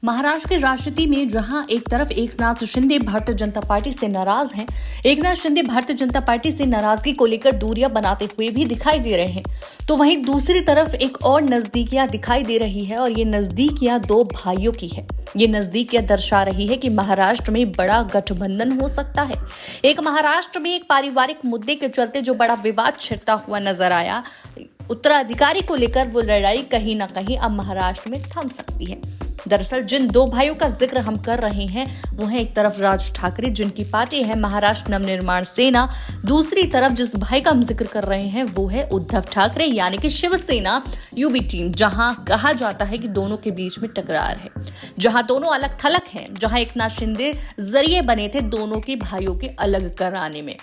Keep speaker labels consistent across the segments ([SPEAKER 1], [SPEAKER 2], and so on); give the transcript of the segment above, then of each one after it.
[SPEAKER 1] महाराष्ट्र की राजनीति में जहां एक तरफ एकनाथ शिंदे भारतीय जनता पार्टी से नाराज हैं, एकनाथ शिंदे भारतीय जनता पार्टी से नाराजगी को लेकर दूरियां बनाते हुए भी दिखाई दे रहे हैं, तो वहीं दूसरी तरफ एक और नजदीकियां दिखाई दे रही है और ये नजदीकियां दो भाइयों की है। ये नजदीकियां दर्शा रही है कि महाराष्ट्र में बड़ा गठबंधन हो सकता है। एक महाराष्ट्र में एक पारिवारिक मुद्दे के चलते जो बड़ा विवाद छिड़ता हुआ नजर आया, उत्तराधिकारी को लेकर वो लड़ाई कहीं ना कहीं अब महाराष्ट्र में थम सकती है। दरअसल जिन दो भाइयों का जिक्र हम कर रहे हैं वो है एक तरफ राज ठाकरे जिनकी पार्टी है महाराष्ट्र नवनिर्माण सेना, दूसरी तरफ जिस भाई का हम जिक्र कर रहे हैं वो है उद्धव ठाकरे यानी कि शिवसेना यूबी टीम, जहां कहा जाता है कि दोनों के बीच में टकरार है, जहां दोनों अलग थलग हैं, जहां एकनाथ शिंदे जरिए बने थे दोनों के भाइयों के अलग कराने में।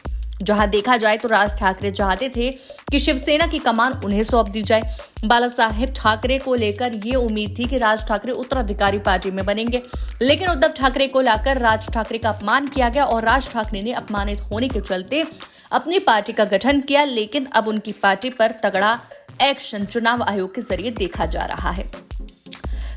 [SPEAKER 1] जहां देखा जाए तो राज ठाकरे चाहते थे कि शिवसेना की कमान उन्हें सौंप दी जाए। बाला साहेब ठाकरे को लेकर ये उम्मीद थी कि राज ठाकरे उत्तराधिकारी पार्टी में बनेंगे, लेकिन उद्धव ठाकरे को लाकर राज ठाकरे का अपमान किया गया और राज ठाकरे ने अपमानित होने के चलते अपनी पार्टी का गठन किया। लेकिन अब उनकी पार्टी पर तगड़ा एक्शन चुनाव आयोग के जरिए देखा जा रहा है।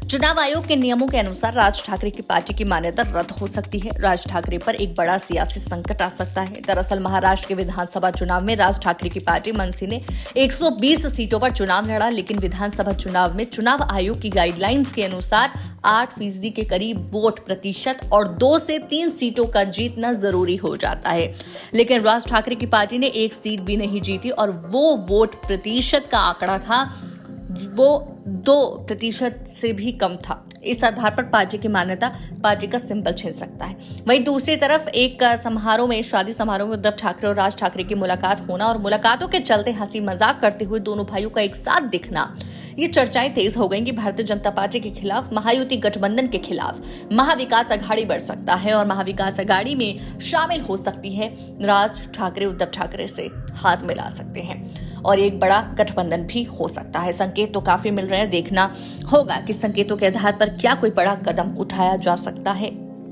[SPEAKER 1] चुनाव आयोग के नियमों के अनुसार राज ठाकरे की पार्टी की मान्यता रद्द हो सकती है। राज ठाकरे पर एक बड़ा सियासी संकट आ सकता है। दरअसल महाराष्ट्र के विधानसभा चुनाव में राज ठाकरे की पार्टी मनसे ने 120 सीटों पर चुनाव लड़ा, लेकिन विधानसभा चुनाव में चुनाव आयोग की गाइडलाइंस के अनुसार 8% के करीब वोट प्रतिशत और 2 से 3 सीटों का जीतना जरूरी हो जाता है। लेकिन राज ठाकरे की पार्टी ने 1 सीट भी नहीं जीती और वो वोट प्रतिशत का आंकड़ा था वो 2% से भी कम था। इस आधार पर पार्टी की मान्यता पार्टी का सिंबल छीन सकता है। वहीं दूसरी तरफ एक समारोह में, शादी समारोह में उद्धव ठाकरे और राज ठाकरे की मुलाकात होना और मुलाकातों के चलते हंसी मजाक करते हुए दोनों भाइयों का एक साथ दिखना, ये चर्चाएं तेज हो गई कि भारतीय जनता पार्टी के खिलाफ, महायुति गठबंधन के खिलाफ महाविकास अघाड़ी बढ़ सकता है और महाविकास अघाड़ी में शामिल हो सकती है राज ठाकरे उद्धव ठाकरे से हाथ मिला सकते हैं और एक बड़ा गठबंधन भी हो सकता है। संकेत तो काफी मिल रहे हैं, देखना होगा कि संकेतों के आधार पर क्या कोई बड़ा कदम उठाया जा सकता है।